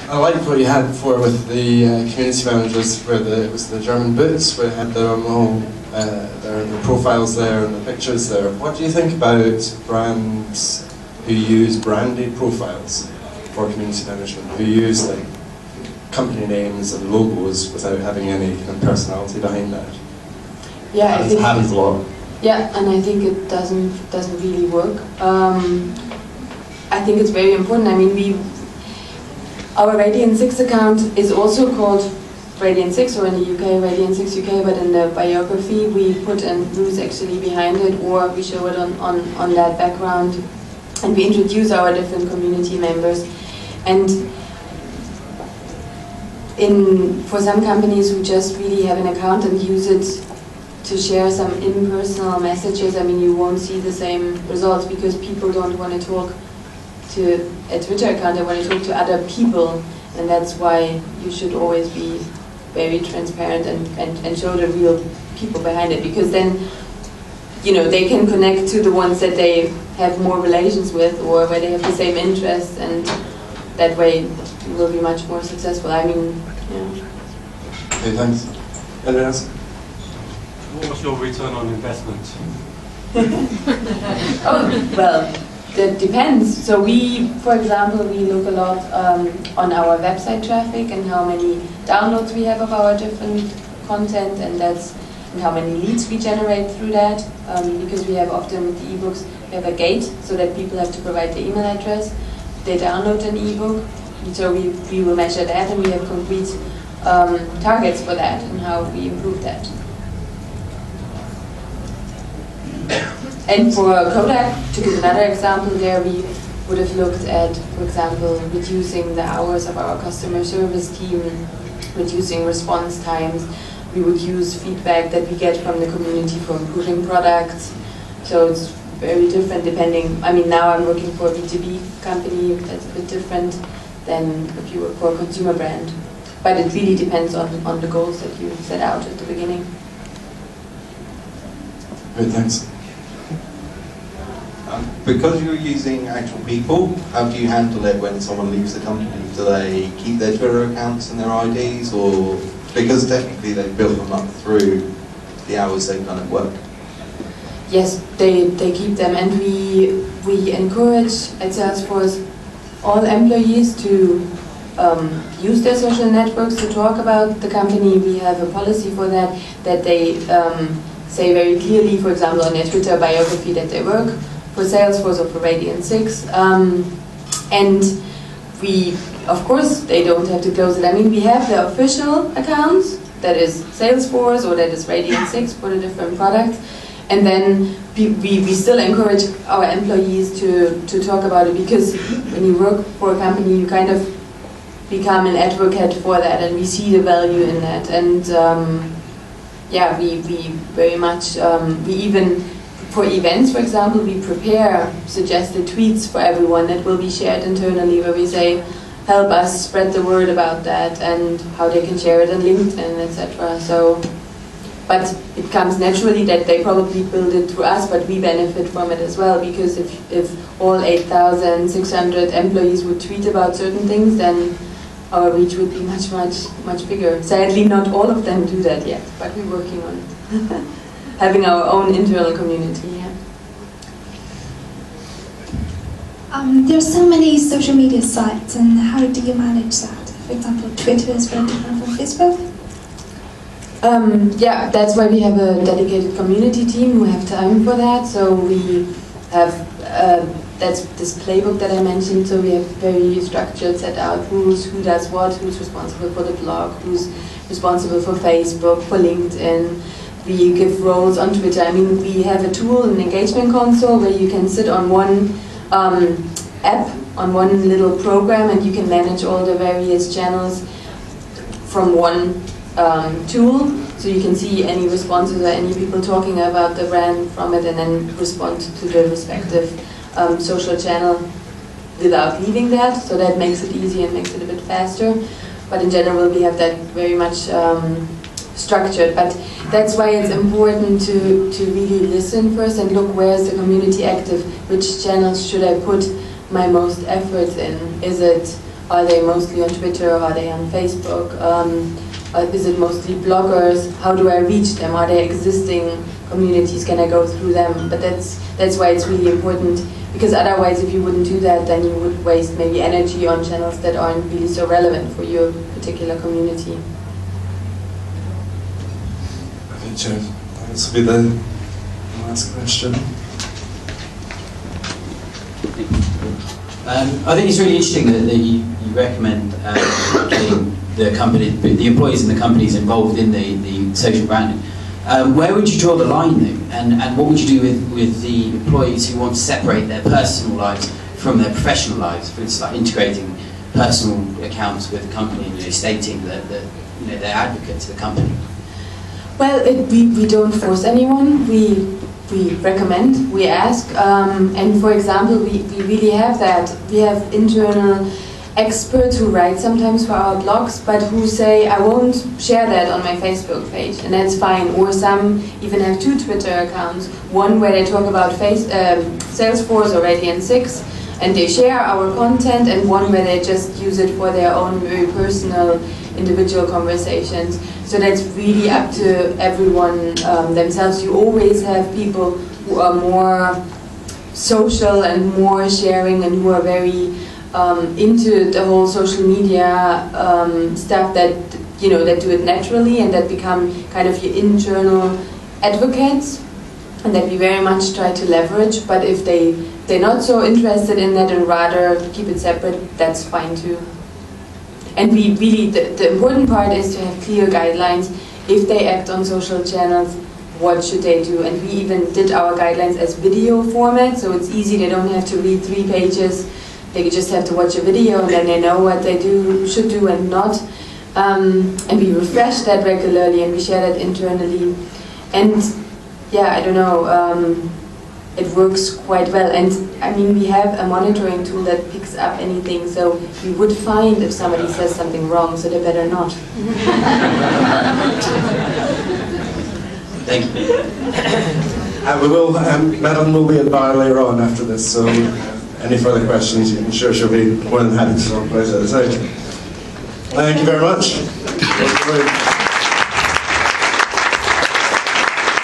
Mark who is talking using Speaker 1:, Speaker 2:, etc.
Speaker 1: I liked what you had before with the community managers, where it was the German boots, where they had their own their profiles there and the pictures there. What do you think about brands who use branded profiles for community management, who use like company names and logos without having any kind of personality behind that?
Speaker 2: Yeah,
Speaker 1: it happens a lot.
Speaker 2: Yeah, and I think it doesn't really work. I think it's very important. I mean, our Radiant 6 account is also called Radiant 6, or in the UK, Radiant 6 UK, but in the biography we put in who's actually behind it, or we show it on that background, and we introduce our different community members. And for some companies who just really have an account and use it to share some impersonal messages, I mean, you won't see the same results, because people don't want to talk to a Twitter account, they want to talk to other people, and that's why you should always be very transparent and show the real people behind it, because then, you know, they can connect to the ones that they have more relations with, or where they have the same interests, and that way you will be much more successful. I mean, yeah.
Speaker 1: Okay, thanks. Anyone else?
Speaker 3: What was your return on investment?
Speaker 2: Oh, well, that depends. So we, for example, we look a lot on our website traffic and how many downloads we have of our different content, and how many leads we generate through that. Because we have often with the ebooks, we have a gate so that people have to provide the email address. They download an ebook, so we will measure that, and we have concrete targets for that and how we improve that. And for Kodak, to give another example there, we would have looked at, for example, reducing the hours of our customer service team, reducing response times. We would use feedback that we get from the community for improving products. So it's very different depending, I mean, now I'm working for a B2B company, that's a bit different than if you work for a consumer brand. But it really depends on the goals that you set out at the beginning.
Speaker 1: Great, thanks.
Speaker 4: Because you're using actual people, how do you handle it when someone leaves the company? Do they keep their Twitter accounts and their IDs, or because technically they've built them up through the hours they've done at work?
Speaker 2: Yes, they keep them, and we encourage at Salesforce all employees to use their social networks to talk about the company. We have a policy for that they say very clearly, for example, on their Twitter biography, that they work for Salesforce or for Radiant 6. And we, of course, they don't have to close it. I mean, we have the official accounts, that is Salesforce or that is Radiant 6 for the different products. And then we still encourage our employees to talk about it, because when you work for a company, you kind of become an advocate for that, and we see the value in that. And yeah, we very much, we even, for events, for example, we prepare suggested tweets for everyone that will be shared internally, where we say, help us spread the word about that, and how they can share it on LinkedIn, etc. So, but it comes naturally that they probably build it through us, but we benefit from it as well, because if all 8,600 employees would tweet about certain things, then our reach would be much, much, much bigger. Sadly, not all of them do that yet, but we're working on it. Having our own internal community, yeah.
Speaker 5: There's so many social media sites, and how do you manage that? For example, Twitter is very different from Facebook.
Speaker 2: Yeah, that's why we have a dedicated community team who have time for that. So we have, that's this playbook that I mentioned, so we have very structured, set out rules, who does what, who's responsible for the blog, who's responsible for Facebook, for LinkedIn. We give roles on Twitter. I mean, we have a tool, an engagement console, where you can sit on one app, on one little program, and you can manage all the various channels from one tool. So you can see any responses or any people talking about the brand from it, and then respond to the respective social channel without leaving that. So that makes it easy and makes it a bit faster. But in general, we have that very much structured. But that's why it's important to really listen first and look, where's the community active, which channels should I put my most efforts in. Is it Are they mostly on Twitter? Are they on Facebook? Is it mostly bloggers? How do I reach them? Are there existing communities? Can I go through them? But that's why it's really important, because otherwise if you wouldn't do that, then you would waste maybe energy on channels that aren't really so relevant for your particular community.
Speaker 1: Okay, Chair. This will be the last question.
Speaker 6: I think it's really interesting that you recommend getting the employees and the companies involved in the social branding. Where would you draw the line though? And what would you do with the employees who want to separate their personal lives from their professional lives? For instance, like integrating personal accounts with the company and stating that they're advocates of the company.
Speaker 2: Well, we don't force anyone. We recommend, we ask, and for example, we really have that. We have internal experts who write sometimes for our blogs, but who say, I won't share that on my Facebook page, and that's fine. Or some even have 2 Twitter accounts, one where they talk about Salesforce or Radiant 6, and they share our content, and one where they just use it for their own very personal, individual conversations. So that's really up to everyone themselves. You always have people who are more social and more sharing and who are very into the whole social media stuff that that do it naturally and that become kind of your internal advocates, and that we very much try to leverage. But if they're not so interested in that and rather keep it separate, that's fine too. And we really, the important part is to have clear guidelines. If they act on social channels, what should they do? And we even did our guidelines as video format, so it's easy. They don't have to read 3 pages. They just have to watch a video, and then they know what they should do and not. And we refresh that regularly, and we share that internally. And yeah, I don't know. It works quite well, and I mean we have a monitoring tool that picks up anything, so we would find if somebody says something wrong, so they better not.
Speaker 6: Thank you.
Speaker 1: We will, Madlen will be at bar later on after this, so any further questions, I'm sure she'll be more than happy to talk about it. Thank you very much.